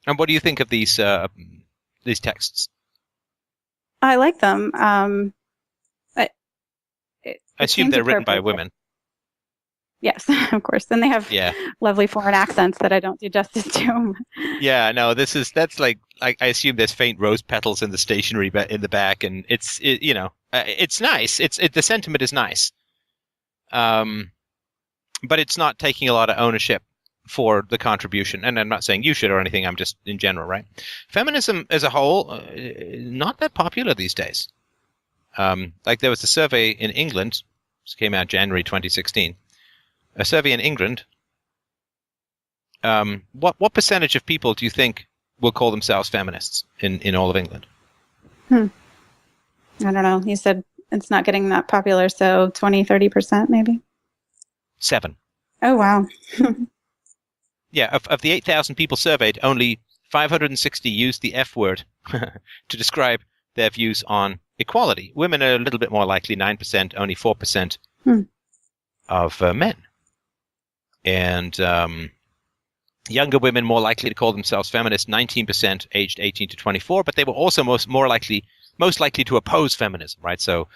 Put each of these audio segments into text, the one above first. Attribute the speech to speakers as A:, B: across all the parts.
A: And what do you think of these texts?
B: I like them. I,
A: I
B: it
A: assume
B: seems
A: they're written by
B: appropriate.
A: women.
B: Yes, of course. Then they have
A: Yeah.
B: lovely foreign accents that I don't do justice to.
A: Yeah, no, that's like I assume there's faint rose petals in the stationery in the back, and it's nice. The sentiment is nice, um, but it's not taking a lot of ownership for the contribution. And I'm not saying you should or anything. I'm just in general, right? Feminism as a whole, not that popular these days. Like there was a survey in England, this came out January 2016. A survey in England. What percentage of people do you think will call themselves feminists in all of England?
B: I don't know. You said it's not getting that popular, so 20-30% maybe?
A: 7.
B: Oh, wow.
A: Yeah, of the 8,000 people surveyed, only 560 used the F word to describe their views on equality. Women are a little bit more likely, 9%, only 4% of men. And younger women more likely to call themselves feminists, 19% aged 18 to 24, but they were also most likely to oppose feminism, right? So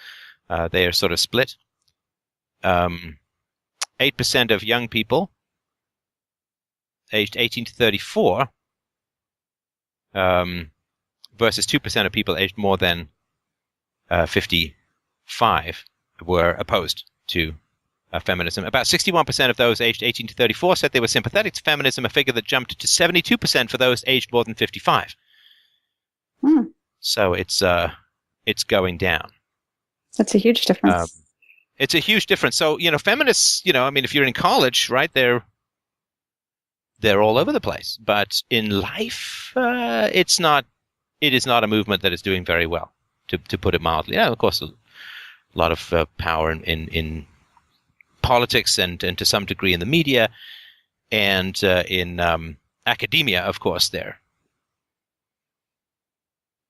A: they are sort of split. 8% of young people aged 18 to 34 versus 2% of people aged more than 55 were opposed to feminism. About 61% of those aged 18 to 34 said they were sympathetic to feminism, a figure that jumped to 72% for those aged more than 55. So it's going down.
B: That's a huge difference.
A: It's a huge difference. So, feminists, I mean, if you're in college, right, they're all over the place. But in life, it is not a movement that is doing very well, to put it mildly. Yeah, of course, a lot of power in politics and to some degree in the media and in academia, of course, they're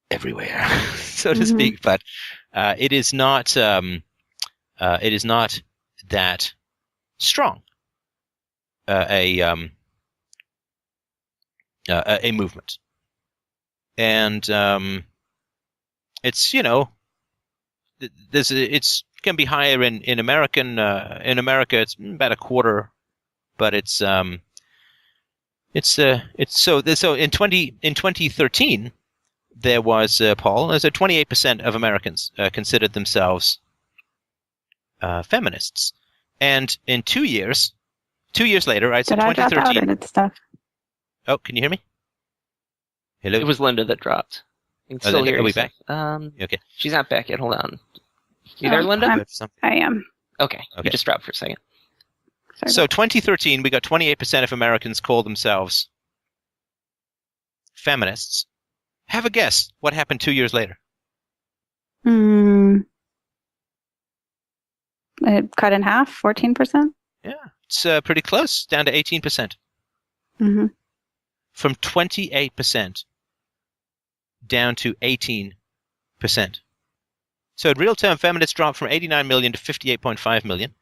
A: everywhere, so to speak. But it is not that strong a movement, and it's it's can be higher in America. It's about a quarter, but it's so in 2013 there was Paul. There's 28% of Americans considered themselves feminists, and in 2 years later, right? So
B: Did I drop out
A: 2013.
B: in its stuff?
A: Oh, can you hear me? Hello.
C: It was Linda that dropped. You can still
A: Linda,
C: hear
A: are
C: you.
A: we back?
C: Okay. She's not back yet. Hold on. You there, Linda?
B: I am.
C: Okay. You just dropped for a second.
B: Sorry
A: So 2013, we got 28% of Americans call themselves feminists. Have a guess. What happened 2 years later?
B: It cut in half, 14%?
A: Yeah, it's pretty close, down to 18%. From 28% down to 18%. So in real term, feminists dropped from 89 million to 58.5 million.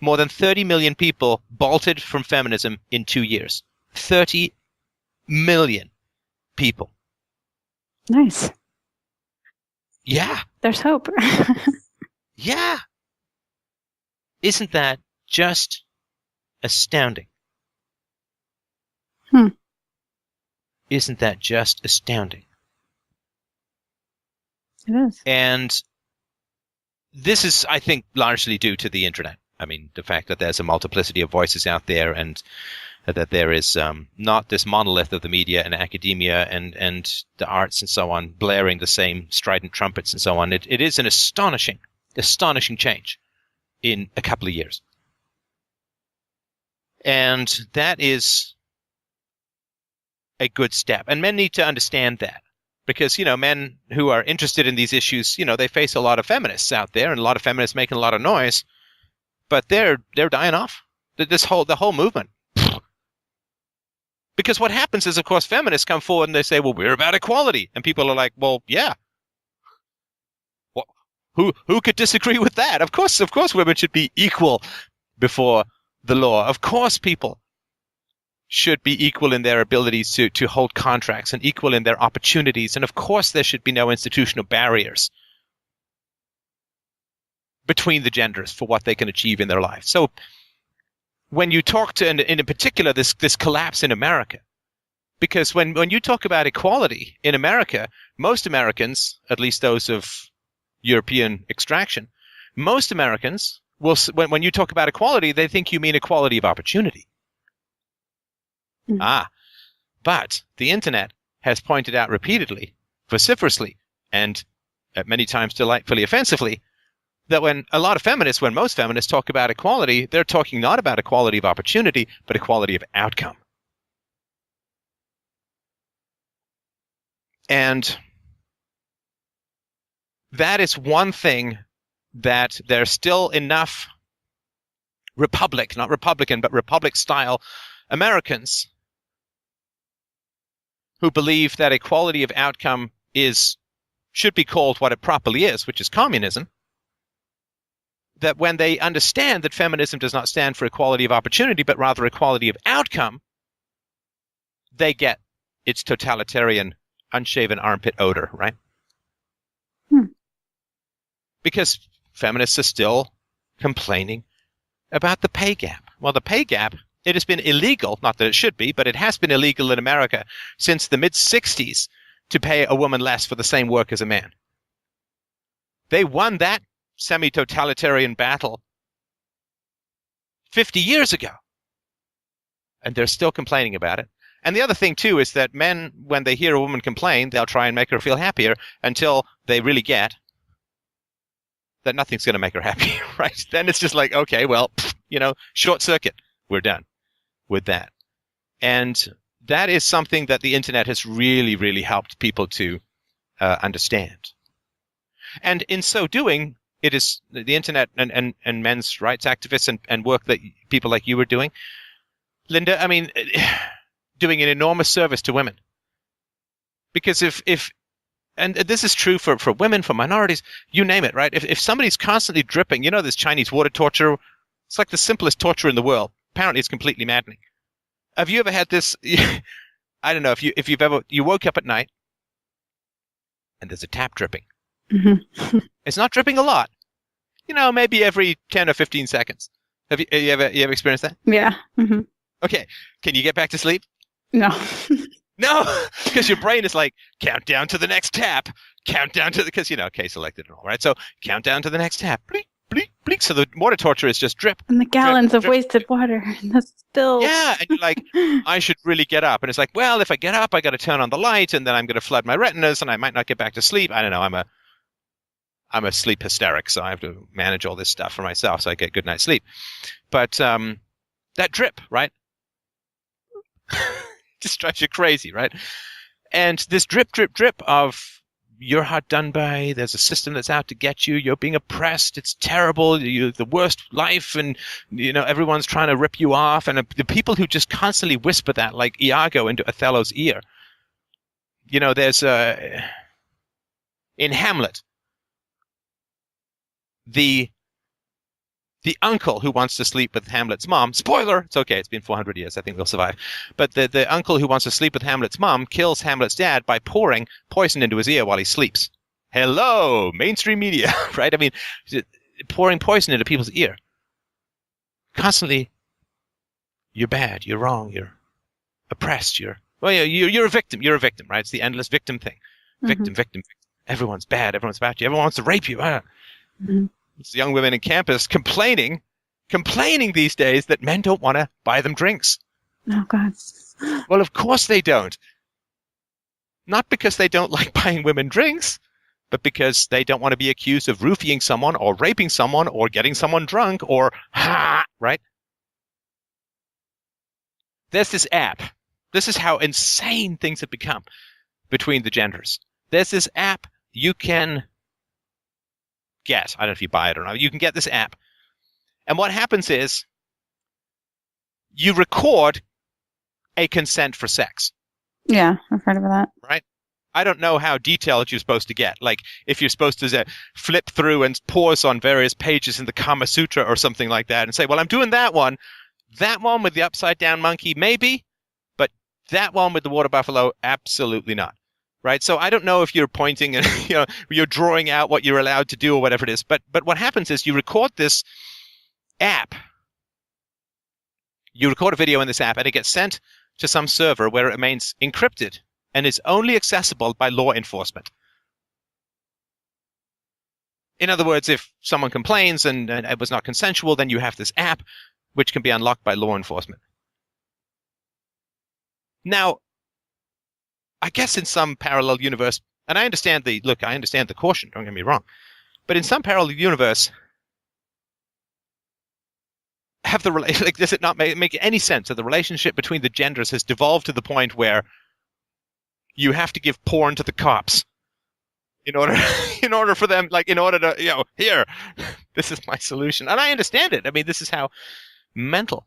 A: More than 30 million people bolted from feminism in 2 years. 30 million people.
B: Nice.
A: Yeah.
B: There's hope.
A: Yeah. Isn't that just astounding? Isn't that just astounding?
B: It is.
A: And this is, I think, largely due to the internet. I mean, the fact that there's a multiplicity of voices out there and that there is not this monolith of the media and academia and the arts and so on blaring the same strident trumpets and so on. It is an astonishing change in a couple of years. And that is a good step. And men need to understand that. Because, men who are interested in these issues, they face a lot of feminists out there and a lot of feminists making a lot of noise, but they're dying off. The whole movement. Because what happens is, of course, feminists come forward and they say, well, we're about equality. And people are like, well, yeah. Well, who could disagree with that? Of course, women should be equal before the law. Of course, people should be equal in their abilities to hold contracts and equal in their opportunities. And of course, there should be no institutional barriers between the genders for what they can achieve in their life. So when you talk to, and in particular, this collapse in America, because when you talk about equality in America, most Americans, at least those of European extraction, most Americans will, when you talk about equality, they think you mean equality of opportunity. Mm-hmm. But the internet has pointed out repeatedly, vociferously, and at many times delightfully offensively, that when most feminists talk about equality, they're talking not about equality of opportunity, but equality of outcome. And that is one thing that there's still enough not Republican, but Republic-style Americans who believe that equality of outcome should be called what it properly is, which is communism, that when they understand that feminism does not stand for equality of opportunity, but rather equality of outcome, they get its totalitarian, unshaven armpit odor, right? Because feminists are still complaining about the pay gap. Well, the pay gap, it has been illegal, not that it should be, but it has been illegal in America since the mid-'60s to pay a woman less for the same work as a man. They won that semi-totalitarian battle 50 years ago, and they're still complaining about it. And the other thing, too, is that men, when they hear a woman complain, they'll try and make her feel happier until they really get that nothing's going to make her happy, right? Then it's just like, okay, well, short circuit. We're done with that. And that is something that the internet has really, really helped people to understand. And in so doing, it is the internet and men's rights activists and work that people like you are doing, Linda, I mean, doing an enormous service to women. Because if and this is true for women, for minorities, you name it, right? If somebody's constantly dripping, this Chinese water torture, it's like the simplest torture in the world. Apparently it's completely maddening. Have you ever had this? I don't know if you've ever, you woke up at night and there's a tap dripping. Mm-hmm. It's not dripping a lot. Maybe every 10 or 15 seconds. Have you ever experienced that?
B: Yeah. Mm-hmm.
A: Okay. Can you get back to sleep?
B: No.
A: No, because your brain is like, count down to the next tap, count down to because case selected and all, right? So count down to the next tap, bleep, bleep, bleep. So the water torture is just drip.
B: And the gallons of wasted water. And the still.
A: Yeah, and you're like, I should really get up. And it's like, well, if I get up, I got to turn on the light, and then I'm going to flood my retinas, and I might not get back to sleep. I don't know. I'm a sleep hysteric, so I have to manage all this stuff for myself, so I get good night's sleep. But that drip, right? Just drives you crazy, right? And this drip, drip, drip of you're hard done by, there's a system that's out to get you, you're being oppressed, it's terrible, you're the worst life, and everyone's trying to rip you off, and the people who just constantly whisper that like Iago into Othello's ear. There's in Hamlet, the uncle who wants to sleep with Hamlet's mom, spoiler, it's okay, it's been 400 years, I think we'll survive. But the uncle who wants to sleep with Hamlet's mom kills Hamlet's dad by pouring poison into his ear while he sleeps. Hello, mainstream media, right? I mean, pouring poison into people's ear. Constantly, you're bad, you're wrong, you're oppressed, you're a victim, right? It's the endless victim thing. Victim, mm-hmm. victim. Everyone's bad, everyone's about you, everyone wants to rape you. Mm-hmm. It's young women in campus complaining these days that men don't want to buy them drinks.
B: Oh, God.
A: Well, of course they don't. Not because they don't like buying women drinks, but because they don't want to be accused of roofing someone or raping someone or getting someone drunk or, right? There's this app. This is how insane things have become between the genders. There's this app you can get. I don't know if you buy it or not. You can get this app. And what happens is you record a consent for sex.
B: Yeah, I've heard of that.
A: Right? I don't know how detailed you're supposed to get. Like if you're supposed to flip through and pause on various pages in the Kama Sutra or something like that and say, well, I'm doing that one with the upside down monkey, maybe. That one with the water buffalo, absolutely not. Right? So I don't know if you're pointing and you're drawing out what you're allowed to do or whatever it is. But what happens is you record this app. You record a video in this app, and it gets sent to some server where it remains encrypted and is only accessible by law enforcement. In other words, if someone complains and it was not consensual, then you have this app which can be unlocked by law enforcement. Now, I guess in some parallel universe, and I understand the caution, don't get me wrong, but in some parallel universe, does it not make any sense that the relationship between the genders has devolved to the point where you have to give porn to the cops in order for them, here, this is my solution. And I understand it. I mean, this is how mental.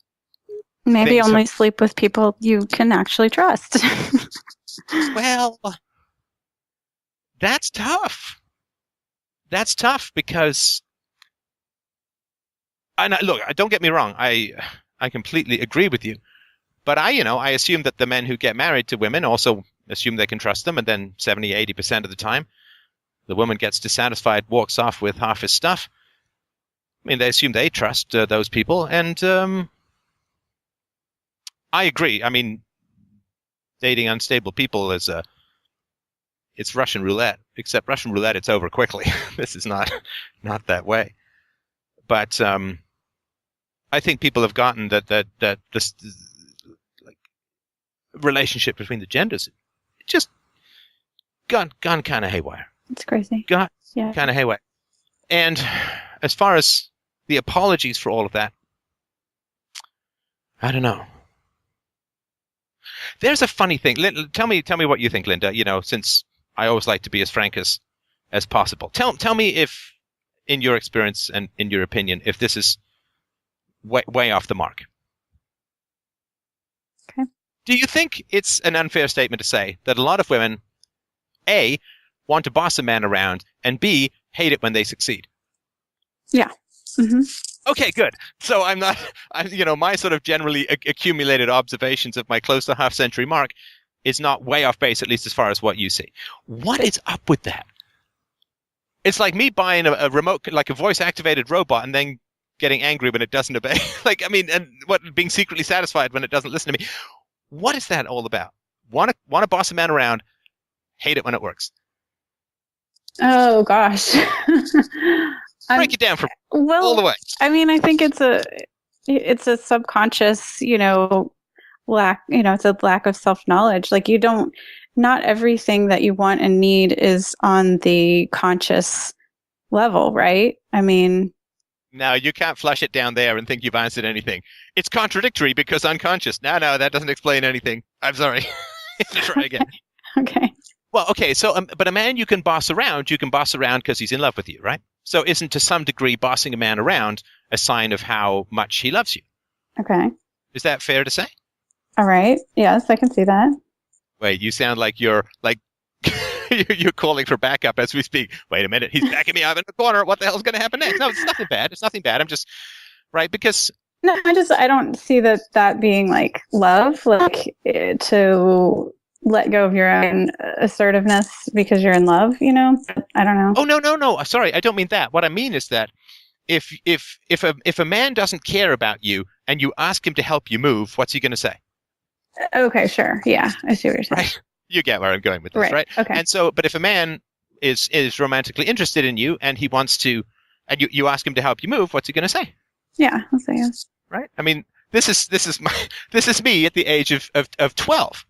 B: Maybe only sleep with people you can actually trust.
A: Well, that's tough. That's tough because, look, don't get me wrong. I completely agree with you. But I assume that the men who get married to women also assume they can trust them, and then 70, 80% of the time, the woman gets dissatisfied, walks off with half his stuff. I mean, they assume they trust those people, and I agree. I mean, dating unstable people it's Russian roulette. Except Russian roulette, it's over quickly. This is not that way. But I think people have gotten that this relationship between the genders just gone kind of haywire.
B: It's crazy.
A: Kind of haywire. And as far as the apologies for all of that, I don't know. There's a funny thing. Tell me what you think, Linda. Since I always like to be as frank as possible. Tell me if, in your experience and in your opinion, if this is way off the mark.
B: Okay.
A: Do you think it's an unfair statement to say that a lot of women, A, want to boss a man around, and B, hate it when they succeed?
B: Yeah. Mm-hmm.
A: Okay, good. So my sort of generally accumulated observations of my close to half-century mark is not way off base, at least as far as what you see. What is up with that? It's like me buying a remote, like a voice-activated robot, and then getting angry when it doesn't obey. And being secretly satisfied when it doesn't listen to me. What is that all about? Want to boss a man around, hate it when it works.
B: Oh gosh.
A: Break it down for all the way.
B: I mean, I think it's a subconscious, lack, it's a lack of self-knowledge. Like not everything that you want and need is on the conscious level, right? I mean,
A: no, you can't flush it down there and think you've answered anything. It's contradictory because unconscious. No, that doesn't explain anything. I'm sorry. Try again.
B: Okay.
A: Well, okay, so but a man you can boss around because he's in love with you, right? So isn't to some degree bossing a man around a sign of how much he loves you?
B: Okay.
A: Is that fair to say?
B: All right. Yes, I can see that.
A: Wait, you sound like you're you're calling for backup as we speak. Wait a minute, he's backing me up in the corner. What the hell's going to happen next? No, it's nothing bad. It's nothing bad. I'm just because.
B: No, I don't see that being like love, to let go of your own assertiveness because you're in love, I don't know.
A: Oh, no. Sorry, I don't mean that. What I mean is that if a man doesn't care about you and you ask him to help you move, what's he going to say?
B: Okay, sure. Yeah, I see what you're saying.
A: Right. You get where I'm going with this, right?
B: Okay.
A: And so, but if a man is romantically interested in you and he wants to, and you ask him to help you move, what's he going to say?
B: Yeah, I'll say yes.
A: Right. I mean, this is me at the age of 12.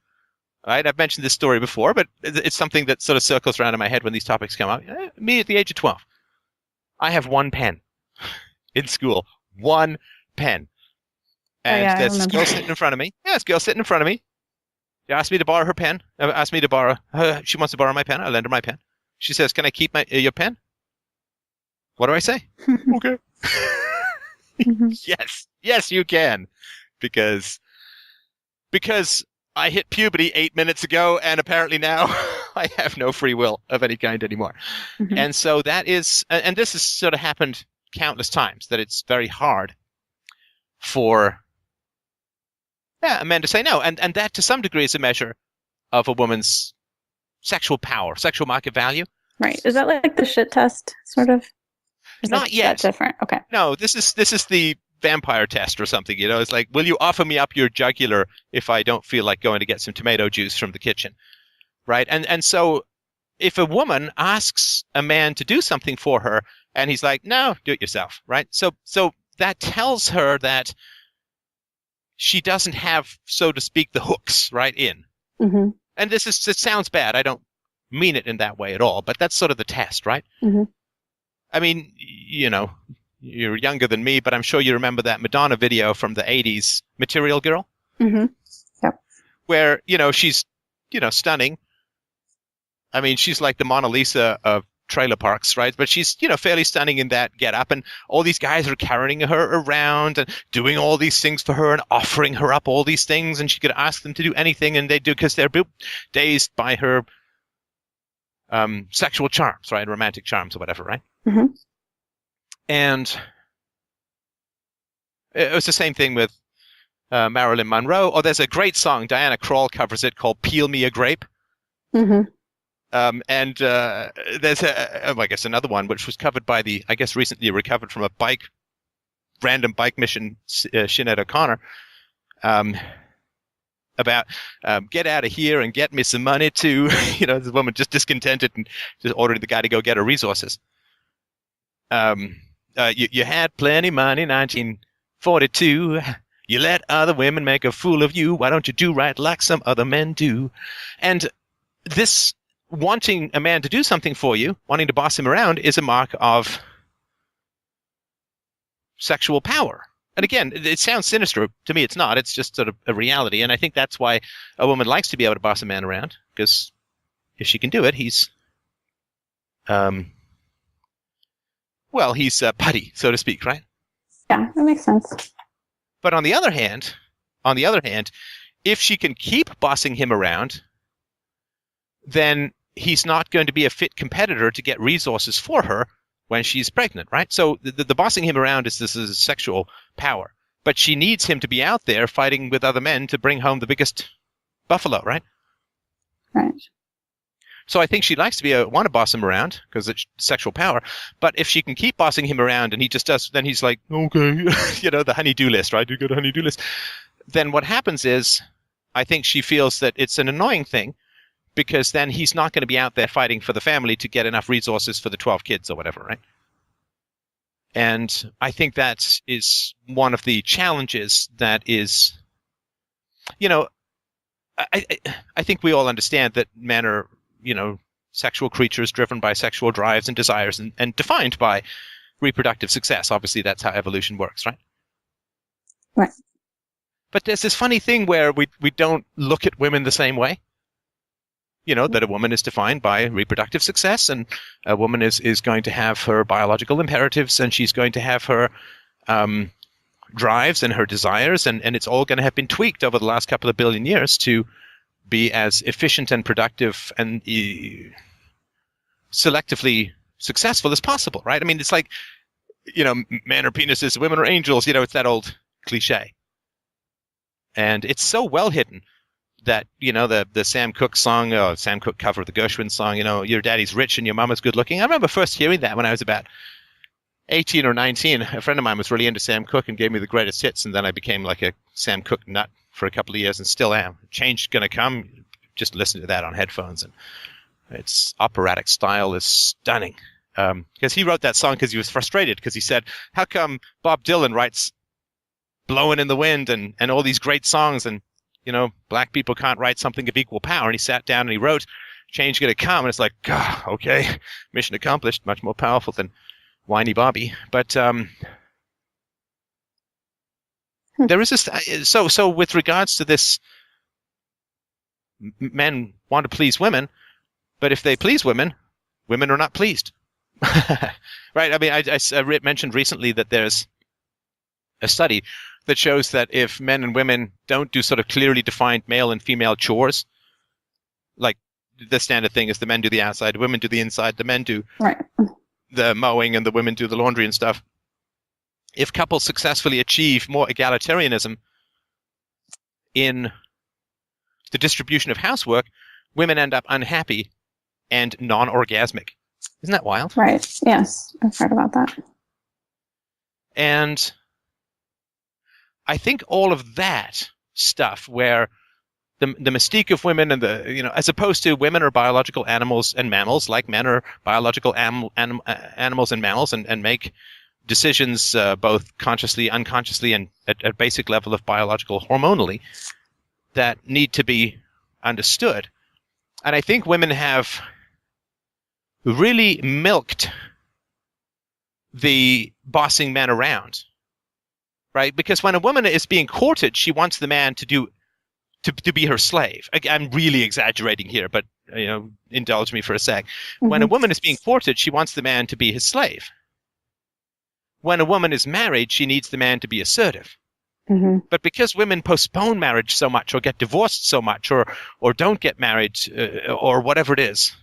A: Right. I've mentioned this story before, but it's something that sort of circles around in my head when these topics come up. Me at the age of 12. I have one pen in school. One pen. And there's this girl sitting in front of me. Yeah, this girl sitting in front of me. She asked me to borrow her pen. She wants to borrow my pen. I lend her my pen. She says, "Can I keep your pen?" What do I say? Okay. Yes, you can. Because I hit puberty 8 minutes ago, and apparently now I have no free will of any kind anymore. Mm-hmm. And so that is, and this has sort of happened countless times, that it's very hard for men to say no. And that to some degree is a measure of a woman's sexual power, sexual market value.
B: Right. Is that like the shit test, sort of?
A: Not yet.
B: Is that different? Okay.
A: No, this is the vampire test or something. It's like, will you offer me up your jugular if I don't feel like going to get some tomato juice from the kitchen? Right. And so if a woman asks a man to do something for her and he's like, no, do it yourself. Right. So that tells her that she doesn't have, so to speak, the hooks right in.
B: Mm-hmm.
A: And it sounds bad. I don't mean it in that way at all, but that's sort of the test, right?
B: Mm-hmm.
A: I mean, you're younger than me, but I'm sure you remember that Madonna video from the 80s, Material Girl.
B: Mm-hmm. Yep.
A: Where, she's, stunning. I mean, she's like the Mona Lisa of trailer parks, right? But she's, fairly stunning in that get up, and all these guys are carrying her around and doing all these things for her and offering her up all these things, and she could ask them to do anything, and they do because they're dazed by her sexual charms, right? Romantic charms or whatever, right?
B: Mm-hmm.
A: And it was the same thing with Marilyn Monroe. Oh, there's a great song, Diana Krall covers it, called Peel Me a Grape.
B: Mm-hmm.
A: And there's I guess another one which was covered by recently recovered from a random bike mission, Sinead O'Connor, about get out of here and get me some money too. This woman just discontented and just ordering the guy to go get her resources. You had plenty money, 1942. You let other women make a fool of you. Why don't you do right like some other men do? And this wanting a man to do something for you, wanting to boss him around, is a mark of sexual power. And again, it sounds sinister. To me, it's not. It's just sort of a reality. And I think that's why a woman likes to be able to boss a man around, because if she can do it, he's putty, so to speak, right?
B: Yeah, that makes sense.
A: But on the other hand, if she can keep bossing him around, then he's not going to be a fit competitor to get resources for her when she's pregnant, right? So the bossing him around is sexual power. But she needs him to be out there fighting with other men to bring home the biggest buffalo, right?
B: Right.
A: So I think she likes to want to boss him around because it's sexual power. But if she can keep bossing him around and he just does, then he's like, okay, the honey-do list, right? You got a honey-do list. Then what happens is, I think she feels that it's an annoying thing, because then he's not going to be out there fighting for the family to get enough resources for the 12 kids or whatever, right? And I think that is one of the challenges that is, I think we all understand that men are, sexual creatures driven by sexual drives and desires and defined by reproductive success. Obviously, that's how evolution works, right?
B: Right.
A: But there's this funny thing where we don't look at women the same way. That a woman is defined by reproductive success, and a woman is going to have her biological imperatives, and she's going to have her drives and her desires, and it's all going to have been tweaked over the last couple of billion years to be as efficient and productive and selectively successful as possible, right? I mean, it's like, men are penises, women are angels, it's that old cliche. And it's so well hidden that, the Sam Cooke song, Sam Cooke cover of the Gershwin song, your daddy's rich and your mama's good looking. I remember first hearing that when I was about 18 or 19. A friend of mine was really into Sam Cooke and gave me the greatest hits, and then I became like a Sam Cooke nut for a couple of years and still am. Change gonna come. Just listen to that on headphones, and its operatic style is stunning. Because he wrote that song because he was frustrated, because he said, how come Bob Dylan writes Blowing in the Wind and all these great songs, and black people can't write something of equal power? And he sat down and he wrote Change Gonna Come, and it's like, God, okay, mission accomplished, much more powerful than Whiny Bobby. But there is this, so with regards to this, men want to please women, but if they please women, women are not pleased. Right? I mean, I mentioned recently that there's a study that shows that if men and women don't do sort of clearly defined male and female chores, like the standard thing is the men do the outside, the women do the inside, the men do the mowing and the women do the laundry and stuff. If couples successfully achieve more egalitarianism in the distribution of housework, women end up unhappy and non-orgasmic. Isn't that wild?
B: Right. Yes, I've heard about that.
A: And I think all of that stuff where the mystique of women and as opposed to women are biological animals and mammals, like men are biological animals and mammals and make decisions both consciously, unconsciously, and at basic level of biological hormonally that need to be understood. And I think women have really milked the bossing men around, right? Because when a woman is being courted, she wants the man to be her slave. I'm really exaggerating here, but indulge me for a sec. Mm-hmm. When a woman is being courted, she wants the man to be his slave. When a woman is married, she needs the man to be assertive. Mm-hmm. But because women postpone marriage so much, or get divorced so much, or don't get married, or whatever it is,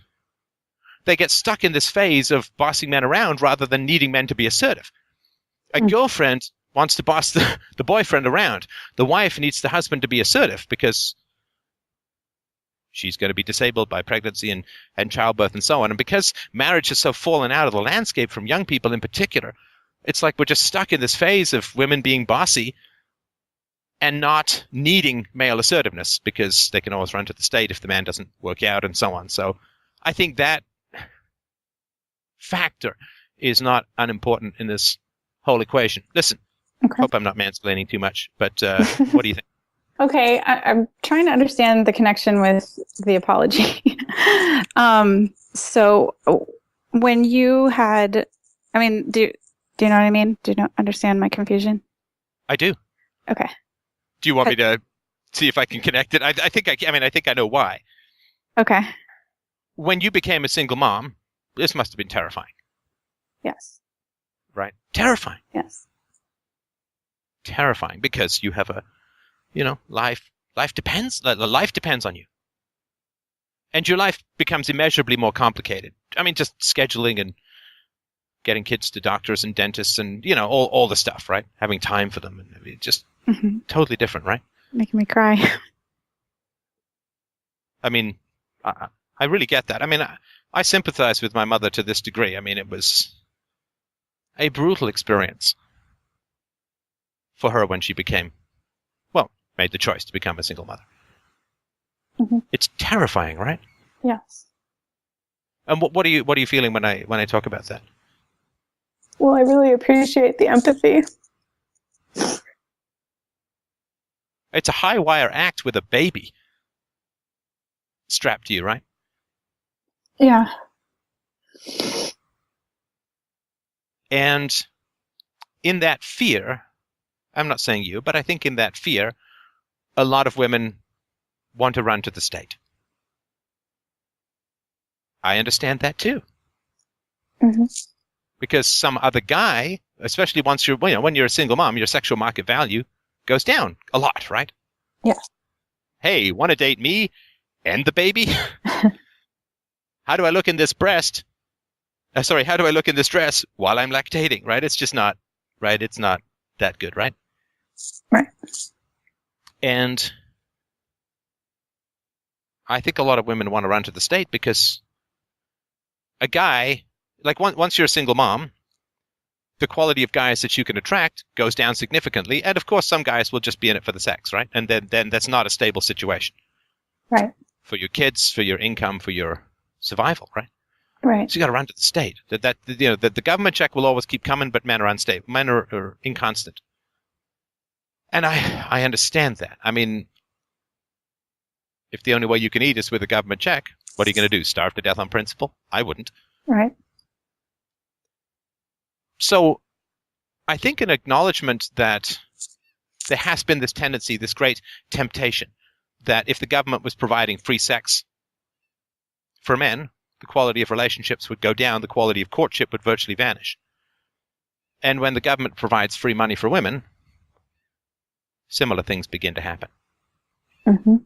A: they get stuck in this phase of bossing men around rather than needing men to be assertive. A girlfriend wants to boss the boyfriend around. The wife needs the husband to be assertive because she's going to be disabled by pregnancy and childbirth and so on. And because marriage has so fallen out of the landscape from young people in particular, it's like we're just stuck in this phase of women being bossy and not needing male assertiveness because they can always run to the state if the man doesn't work out and so on. So I think that factor is not unimportant in this whole equation. Listen, hope I'm not mansplaining too much, but what do you think?
B: Okay, I'm trying to understand the connection with the apology. So when you had, do you know what I mean? Do you understand my confusion?
A: I do.
B: Okay.
A: Do you want me to see if I can connect it? I think I think I know why.
B: Okay.
A: When you became a single mom, this must have been terrifying.
B: Yes.
A: Right? Terrifying.
B: Yes.
A: Terrifying because you have a, life depends on you. And your life becomes immeasurably more complicated. Just scheduling and getting kids to doctors and dentists and, all the stuff, right? Having time for them. And just totally different, right?
B: Making me cry.
A: I really get that. I sympathize with my mother to this degree. It was a brutal experience for her when she made the choice to become a single mother. Mm-hmm. It's terrifying, right?
B: Yes.
A: And what are you feeling when I talk about that?
B: Well, I really appreciate the empathy.
A: It's a high wire act with a baby strapped to you, right?
B: Yeah.
A: And in that fear, I'm not saying you, but I think in that fear, a lot of women want to run to the state. I understand that too. Mm-hmm. Because some other guy, especially once when you're a single mom, your sexual market value goes down a lot, right?
B: Yeah.
A: Hey, want to date me and the baby? How do I look in this breast? How do I look in this dress while I'm lactating, right? It's just not, right? It's not that good, right?
B: Right.
A: And I think a lot of women want to run to the state because a guy, like once you're a single mom, the quality of guys that you can attract goes down significantly. And of course, some guys will just be in it for the sex, right? And then that's not a stable situation.
B: Right.
A: For your kids, for your income, for your survival, right?
B: Right.
A: So you got to run to the state. The government check will always keep coming, but men are unstable. Men are inconstant. And I understand that. If the only way you can eat is with a government check, what are you going to do? Starve to death on principle? I wouldn't.
B: Right.
A: So I think an acknowledgement that there has been this tendency, this great temptation, that if the government was providing free sex for men, the quality of relationships would go down, the quality of courtship would virtually vanish. And when the government provides free money for women, similar things begin to happen. Mm-hmm.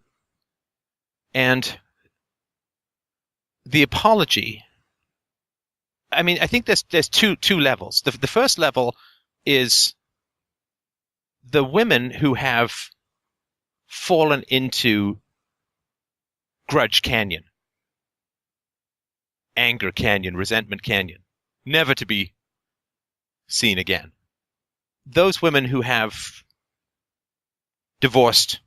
A: And the apology, I think there's two levels. The first level is the women who have fallen into Grudge Canyon, Anger Canyon, Resentment Canyon, never to be seen again. Those women who have divorced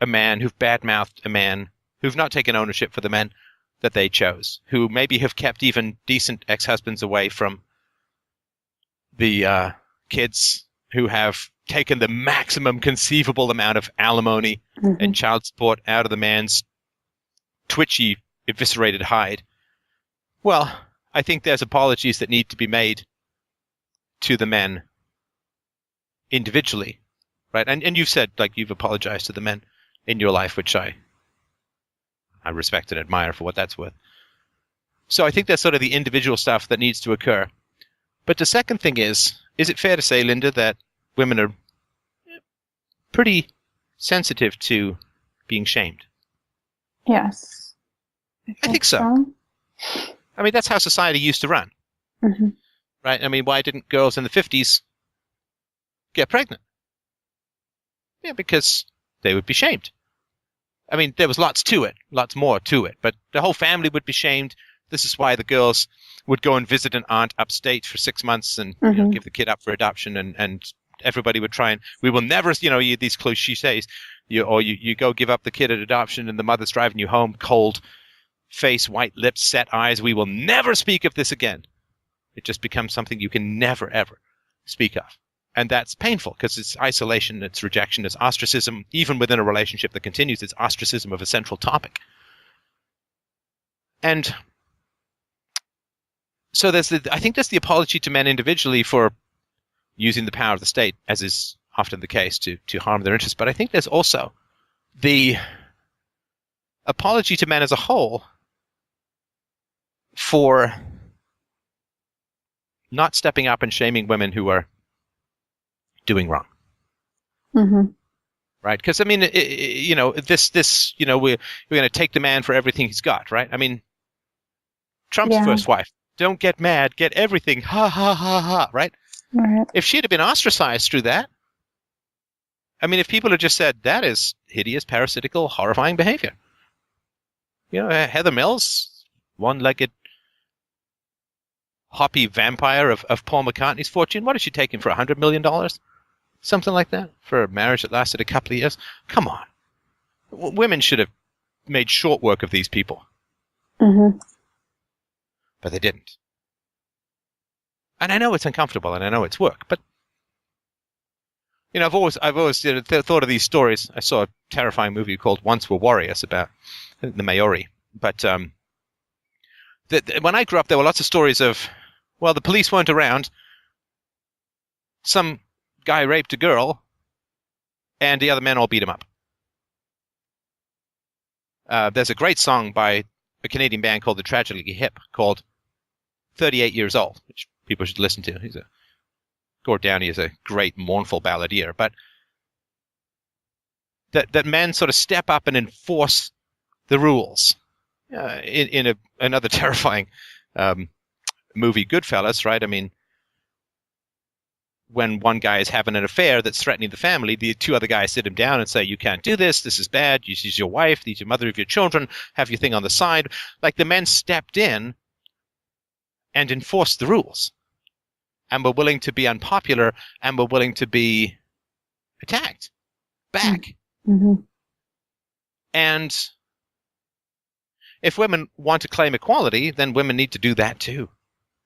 A: a man, who've badmouthed a man, who've not taken ownership for the men that they chose, who maybe have kept even decent ex-husbands away from the kids, who have taken the maximum conceivable amount of alimony and child support out of the man's twitchy, eviscerated hide. Well, I think there's apologies that need to be made to the men individually, right? And you've said, like, you've apologized to the men in your life, which I respect and admire for what that's worth. So I think that's sort of the individual stuff that needs to occur. But the second thing is it fair to say, Linda, that women are pretty sensitive to being shamed?
B: Yes.
A: I think so. I mean, that's how society used to run.
B: Mm-hmm.
A: Right? I mean, why didn't girls in the 50s get pregnant? Yeah, because they would be shamed. I mean, there was lots more to it, but the whole family would be shamed. This is why the girls would go and visit an aunt upstate for 6 months and give the kid up for adoption, and everybody would try and, we will never, these cliches, you go give up the kid at adoption and the mother's driving you home, cold face, white lips, set eyes. We will never speak of this again. It just becomes something you can never, ever speak of. And that's painful because it's isolation, it's rejection, it's ostracism. Even within a relationship that continues, it's ostracism of a central topic. And so I think there's the apology to men individually for using the power of the state, as is often the case, to harm their interests. But I think there's also the apology to men as a whole for not stepping up and shaming women who are doing wrong.
B: Mm-hmm.
A: Right? Because, I mean, we're going to take the man for everything he's got, right? I mean, Trump's first wife, don't get mad, get everything, ha, ha, ha, ha, right?
B: Right.
A: If she'd have been ostracized through that, I mean, if people had just said, that is hideous, parasitical, horrifying behavior. Heather Mills, one-legged, hoppy vampire of Paul McCartney's fortune, what did she take him for, $100 million? Something like that, for a marriage that lasted a couple of years? Come on. Women should have made short work of these people.
B: Mm-hmm.
A: But they didn't. And I know it's uncomfortable, and I know it's work, but I've always thought of these stories. I saw a terrifying movie called Once Were Warriors about the Maori. But when I grew up, there were lots of stories of, well, the police weren't around. Some guy raped a girl, and the other men all beat him up. There's a great song by a Canadian band called The Tragically Hip called 38 Years Old, which people should listen to. Gord Downie is a great mournful balladeer, but that men sort of step up and enforce the rules. In another terrifying movie, Goodfellas, right? I mean, when one guy is having an affair that's threatening the family, the two other guys sit him down and say, you can't do this, this is bad, she's your wife, she's your mother of your children, have your thing on the side. Like, the men stepped in and enforced the rules, and were willing to be unpopular, and were willing to be attacked back.
B: Mm-hmm.
A: And if women want to claim equality, then women need to do that too,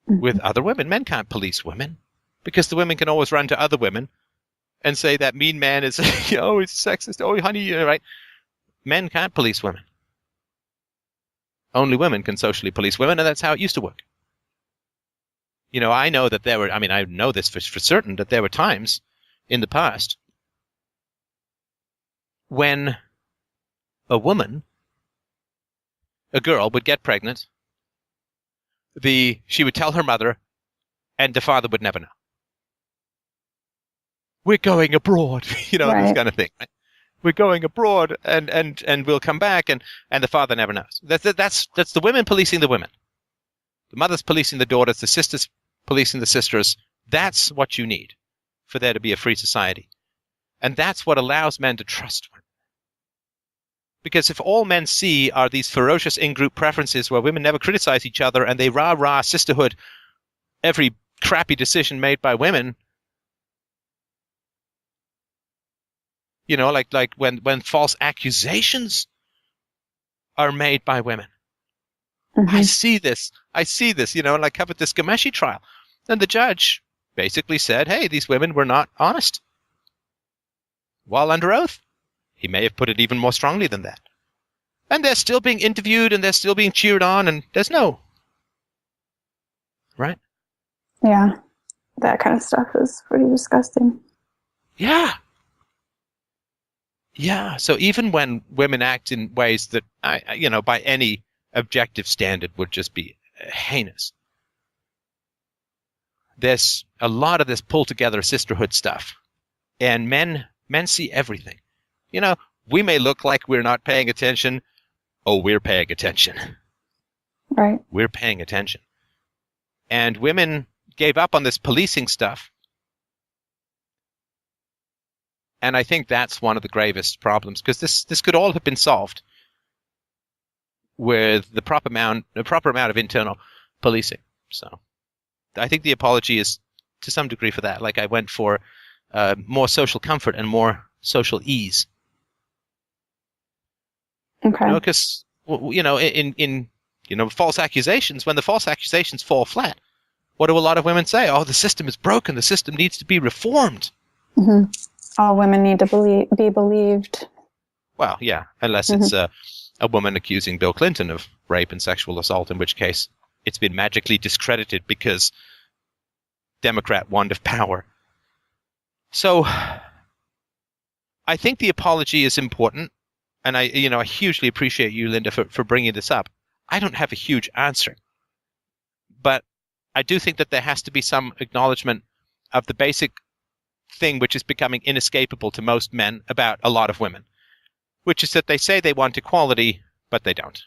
A: with other women. Men can't police women, because the women can always run to other women and say that mean man is, he's sexist, honey, right? Men can't police women. Only women can socially police women, and that's how it used to work. I know that I know this for certain, that there were times in the past when a girl would get pregnant, she would tell her mother, and the father would never know. We're going abroad,
B: Right.
A: This kind of thing. Right? We're going abroad, and we'll come back, and the father never knows. That's the women policing the women. The mother's policing the daughters, the sisters policing the sisters. That's what you need for there to be a free society. And that's what allows men to trust women. Because if all men see are these ferocious in-group preferences where women never criticize each other and they rah-rah sisterhood every crappy decision made by women, like when false accusations are made by women.
B: Mm-hmm.
A: I see this, and I covered this Ghomeshi trial. And the judge basically said, hey, these women were not honest while under oath. He may have put it even more strongly than that. And they're still being interviewed and they're still being cheered on, and there's no... Right?
B: Yeah. That kind of stuff is pretty disgusting.
A: Yeah. Yeah. So even when women act in ways that, by any objective standard would just be heinous, there's a lot of this pull-together sisterhood stuff. And men see everything. We may look like we're not paying attention. Oh, we're paying attention.
B: Right.
A: We're paying attention. And women gave up on this policing stuff. And I think that's one of the gravest problems, because this could all have been solved with the proper amount of internal policing. So I think the apology is to some degree for that. Like, I went for more social comfort and more social ease.
B: Okay.
A: Because in false accusations, when the false accusations fall flat, what do a lot of women say? Oh, the system is broken. The system needs to be reformed.
B: Mm-hmm. All women need to be believed.
A: Well, yeah, unless it's a woman accusing Bill Clinton of rape and sexual assault, in which case it's been magically discredited because Democrat wand of power. So I think the apology is important, and I hugely appreciate you, Linda, for bringing this up. I don't have a huge answer, but I do think that there has to be some acknowledgement of the basic thing which is becoming inescapable to most men about a lot of women, which is that they say they want equality, but they don't.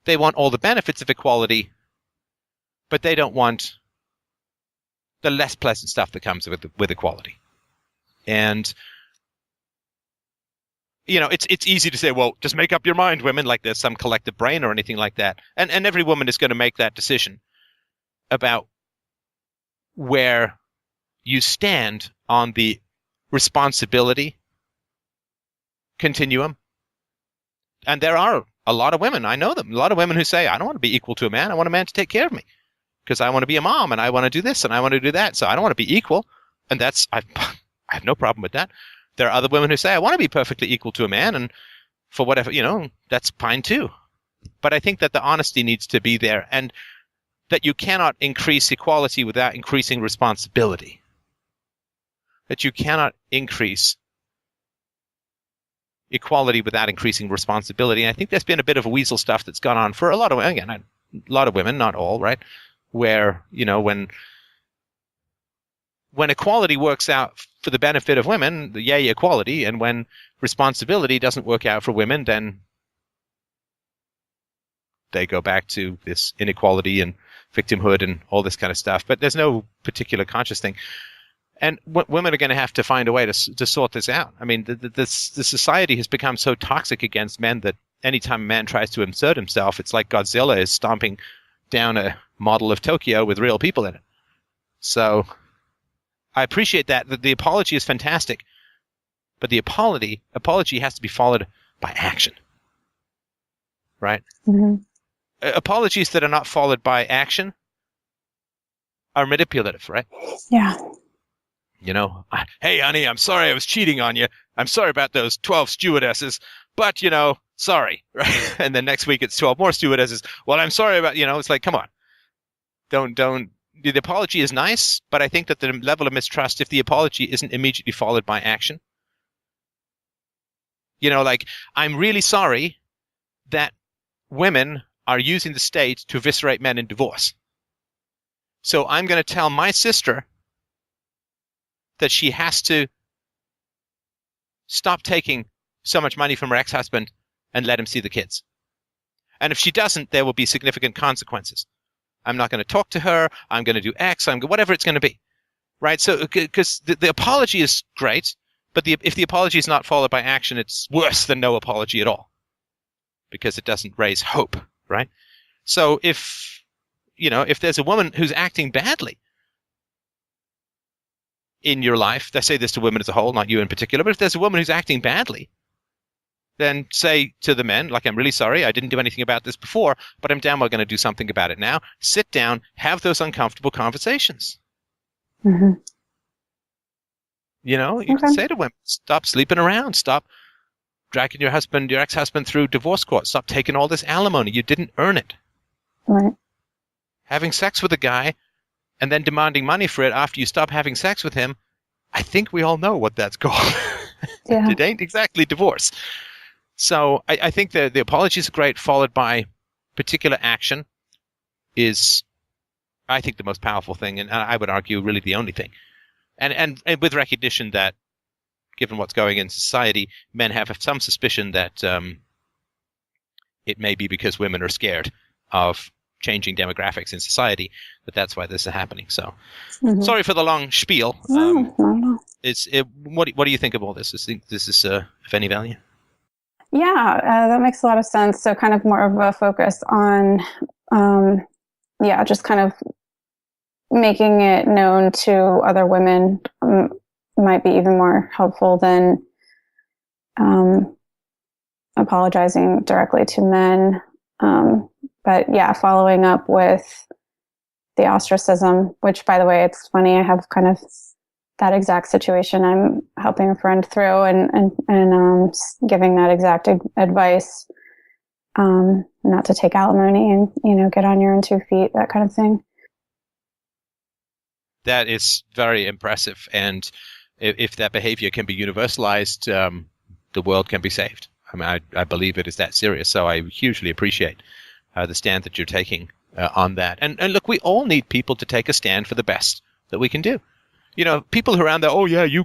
A: They want all the benefits of equality, but they don't want the less pleasant stuff that comes with equality. And it's easy to say, well, just make up your mind, women, like there's some collective brain or anything like that. And every woman is going to make that decision about where you stand on the responsibility continuum. And there are a lot of women, I know them, a lot of women who say, I don't want to be equal to a man. I want a man to take care of me because I want to be a mom and I want to do this and I want to do that. So I don't want to be equal. And I have no problem with that. There are other women who say, I want to be perfectly equal to a man, and for whatever, that's fine too. But I think that the honesty needs to be there, and that you cannot increase equality without increasing responsibility. That you cannot increase equality without increasing responsibility. And I think there's been a bit of weasel stuff that's gone on for a lot of women, not all, right? Where, when equality works out for the benefit of women, yay, equality, and when responsibility doesn't work out for women, then they go back to this inequality and victimhood and all this kind of stuff. But there's no particular conscious thing. And women are going to have to find a way to sort this out. I mean, the society has become so toxic against men that anytime a man tries to insert himself, it's like Godzilla is stomping down a model of Tokyo with real people in it. So I appreciate that. The apology is fantastic. But the apology has to be followed by action. Right?
B: Mm-hmm.
A: Apologies that are not followed by action are manipulative, right?
B: Yeah.
A: Hey, honey, I'm sorry I was cheating on you. I'm sorry about those 12 stewardesses, but, sorry, right? And then next week it's 12 more stewardesses. Well, I'm sorry about, it's like, come on. Don't. The apology is nice, but I think that the level of mistrust, if the apology isn't immediately followed by action, like, I'm really sorry that women are using the state to eviscerate men in divorce. So I'm going to tell my sister that she has to stop taking so much money from her ex-husband and let him see the kids. And if she doesn't, there will be significant consequences. I'm not going to talk to her. I'm going to do X. Whatever it's going to be. Right? So, because the apology is great, But if the apology is not followed by action, it's worse than no apology at all, because it doesn't raise hope, right? So if there's a woman who's acting badly in your life, I say this to women as a whole, not you in particular, but if there's a woman who's acting badly, then say to the men, like, I'm really sorry, I didn't do anything about this before, but I'm damn well going to do something about it now. Sit down, have those uncomfortable conversations.
B: Mm-hmm.
A: You can say to women, stop sleeping around, stop dragging your ex-husband through divorce court, stop taking all this alimony, you didn't earn it.
B: Right.
A: Having sex with a guy and then demanding money for it after you stop having sex with him, I think we all know what that's called.
B: Yeah.
A: It ain't exactly divorce. So I think the apologies are great, followed by particular action is, I think, the most powerful thing, and I would argue really the only thing. And with recognition that, given what's going in society, men have some suspicion that it may be because women are scared of changing demographics in society, that's why this is happening. So, sorry for the long spiel.
B: No.
A: What do you think of all this? Do you think this is of any value?
B: Yeah, that makes a lot of sense. So kind of more of a focus on, just kind of making it known to other women might be even more helpful than apologizing directly to men. But yeah, following up with the ostracism, which, by the way, it's funny, I have kind of that exact situation I'm helping a friend through and giving that exact advice, not to take alimony and, get on your own 2 feet, that kind of thing.
A: That is very impressive. And if that behavior can be universalized, the world can be saved. I mean, I believe it is that serious. So I hugely appreciate the stand that you're taking on that. And look, we all need people to take a stand for the best that we can do. People around there, oh yeah, you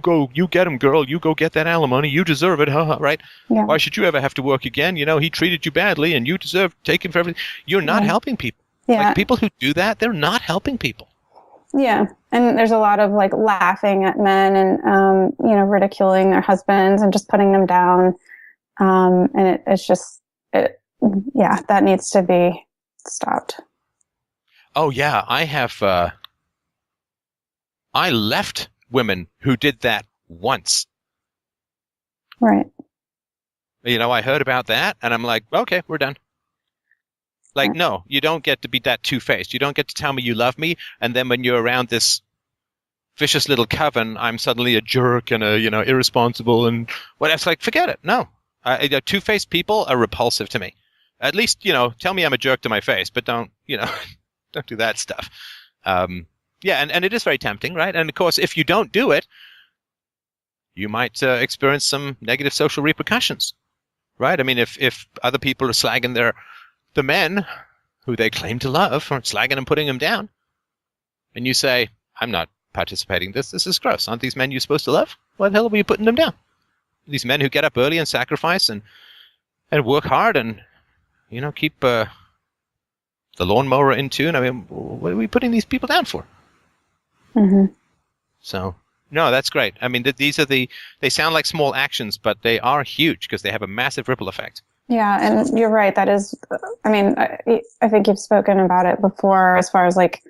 A: get him, girl, you go get that alimony, you deserve it, right?
B: Yeah.
A: Why should you ever have to work again? He treated you badly and you deserve taking for everything. You're not helping people.
B: Yeah.
A: Like, people who do that, they're not helping people.
B: Yeah. And there's a lot of like laughing at men and, ridiculing their husbands and just putting them down. And it's just, that needs to be stopped.
A: Oh yeah. I left women who did that once.
B: Right.
A: I heard about that and I'm like, okay, we're done. Like, no, you don't get to be that two-faced. You don't get to tell me you love me, and then when you're around this vicious little coven, I'm suddenly a jerk and irresponsible and what? It's like, forget it. No, two-faced people are repulsive to me. At least, tell me I'm a jerk to my face, but don't do that stuff. And it is very tempting, right? And of course, if you don't do it, you might experience some negative social repercussions, right? I mean, if other people are slagging the men who they claim to love, or slagging and putting them down, and you say, I'm not participating in this. This is gross. Aren't these men you're supposed to love? Why the hell are you putting them down? These men who get up early and sacrifice and work hard and keep the lawnmower in tune. I mean, what are we putting these people down for?
B: Mm-hmm.
A: So, no, that's great. I mean, they sound like small actions, but they are huge because they have a massive ripple effect.
B: Yeah, and you're right. That is, I mean, I think you've spoken about it before as far as like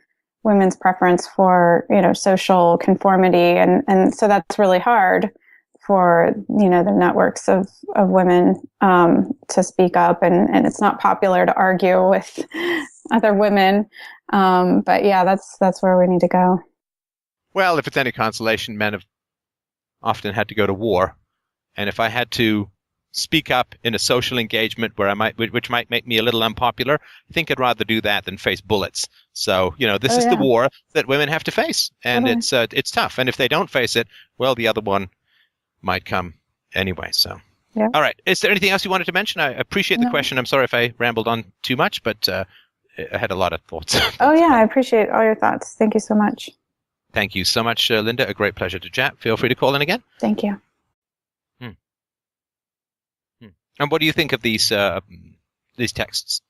B: women's preference for, social conformity. And so that's really hard for, the networks of women to speak up. And it's not popular to argue with other women. But yeah, that's where we need to go.
A: Well, if it's any consolation, men have often had to go to war. And if I had to speak up in a social engagement which might make me a little unpopular, I think I'd rather do that than face bullets. So, this is the war that women have to face, and it's tough. And if they don't face it, well, the other one might come anyway. So,
B: yeah.
A: All right. Is there anything else you wanted to mention? I appreciate the question. I'm sorry if I rambled on too much, but I had a lot of thoughts.
B: Oh yeah, I appreciate all your thoughts. Thank you so much.
A: Thank you so much, Linda. A great pleasure to chat. Feel free to call in again.
B: Thank you.
A: And what do you think of these texts?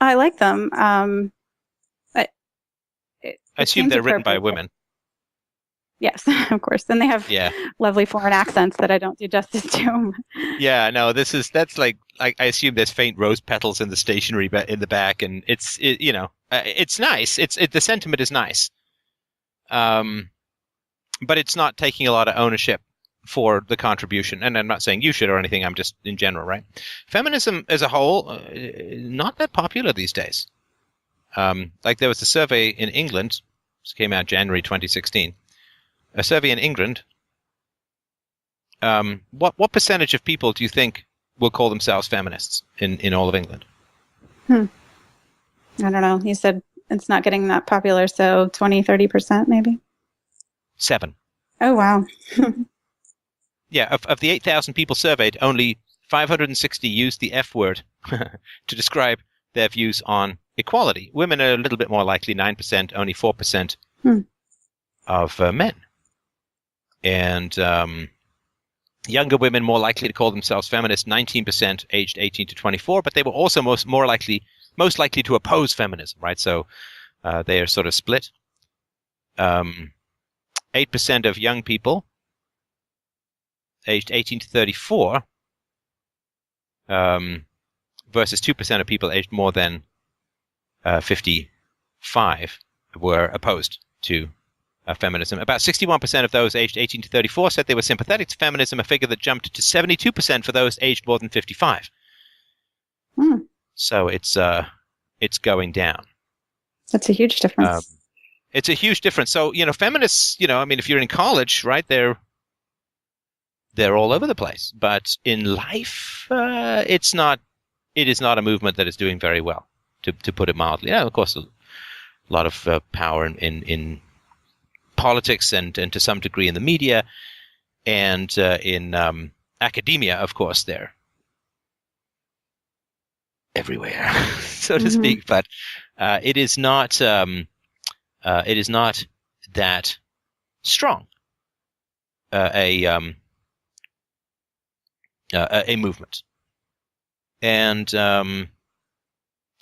B: I like them.
A: I assume they're written by women.
B: Yes, of course. And they have
A: Yeah.
B: lovely foreign accents that I don't do justice to.
A: Yeah, no, that's like I assume there's faint rose petals in the stationery in the back, and it's nice. The sentiment is nice, but it's not taking a lot of ownership for the contribution. And I'm not saying you should or anything. I'm just in general, right? Feminism as a whole, not that popular these days. Like there was a survey in England, this came out January 2016. A survey in England. What percentage of people do you think will call themselves feminists in all of England?
B: I don't know. You said it's not getting that popular, so 20-30% maybe?
A: 7.
B: Oh, wow.
A: Yeah, of the 8,000 people surveyed, only 560 used the F word to describe their views on equality. Women are a little bit more likely, 9%, only 4% of men. And younger women more likely to call themselves feminists, 19% aged 18 to 24, but they were also most likely to oppose feminism, right? So they are sort of split. 8% of young people aged 18 to 34 versus 2% of people aged more than 55 were opposed to feminism. About 61% of those aged 18 to 34 said they were sympathetic to feminism, a figure that jumped to 72% for those aged more than 55. So it's going down.
B: That's a huge difference.
A: It's a huge difference. So, feminists, I mean, if you're in college, right, they're all over the place. But in life, it is not a movement that is doing very well, to put it mildly. Yeah, of course, a lot of power in politics and to some degree in the media and in academia, of course, they're everywhere, so to speak. But it is not that strong a movement, and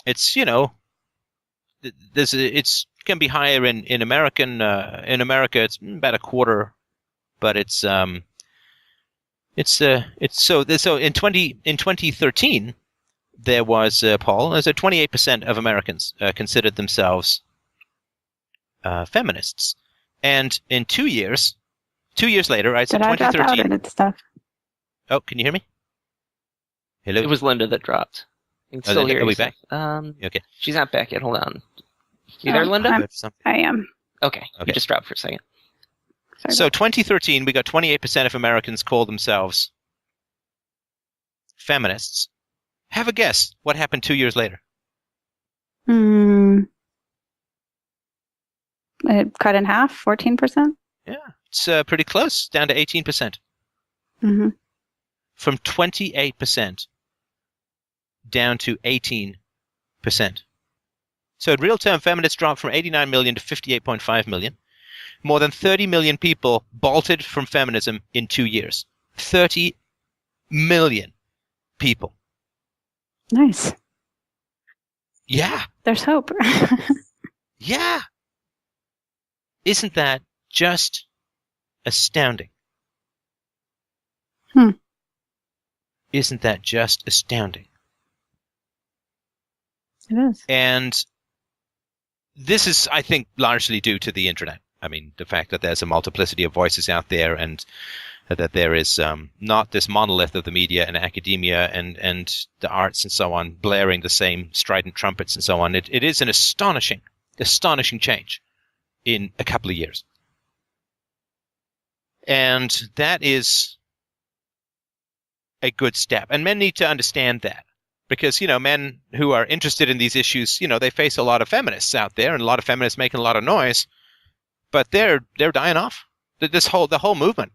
A: it's it's can be higher in America. It's about a quarter, but it's so in 2013 there was Paul. There's 28% of Americans considered themselves feminists, and in 2 years later, right? So
B: Did I drop
A: 2013.
B: out and it's stuff?
A: Oh, can you hear me? Hello.
C: It was Linda that dropped. You can still hear
A: Are we
C: yourself.
A: back? Okay.
C: She's not back yet. Hold on. You there, Linda?
B: I am.
C: Okay. You just dropped for a second.
B: Sorry
A: So
B: about
A: 2013, we got 28% of Americans call themselves feminists. Have a guess. What happened 2 years later?
B: It cut in half, 14%?
A: Yeah, it's pretty close, down to 18%. From 28% down to 18%. So in real term, feminists dropped from 89 million to 58.5 million. More than 30 million people bolted from feminism in 2 years. 30 million people.
B: Nice.
A: Yeah.
B: There's hope.
A: Yeah. Isn't that just astounding? Isn't that just astounding?
B: It is.
A: And this is, I think, largely due to the internet. I mean, the fact that there's a multiplicity of voices out there and that there is not this monolith of the media and academia and the arts and so on blaring the same strident trumpets and so on. It is an astonishing change in a couple of years. And that is a good step. And men need to understand that. Because, men who are interested in these issues, they face a lot of feminists out there and a lot of feminists making a lot of noise, but they're dying off. The whole movement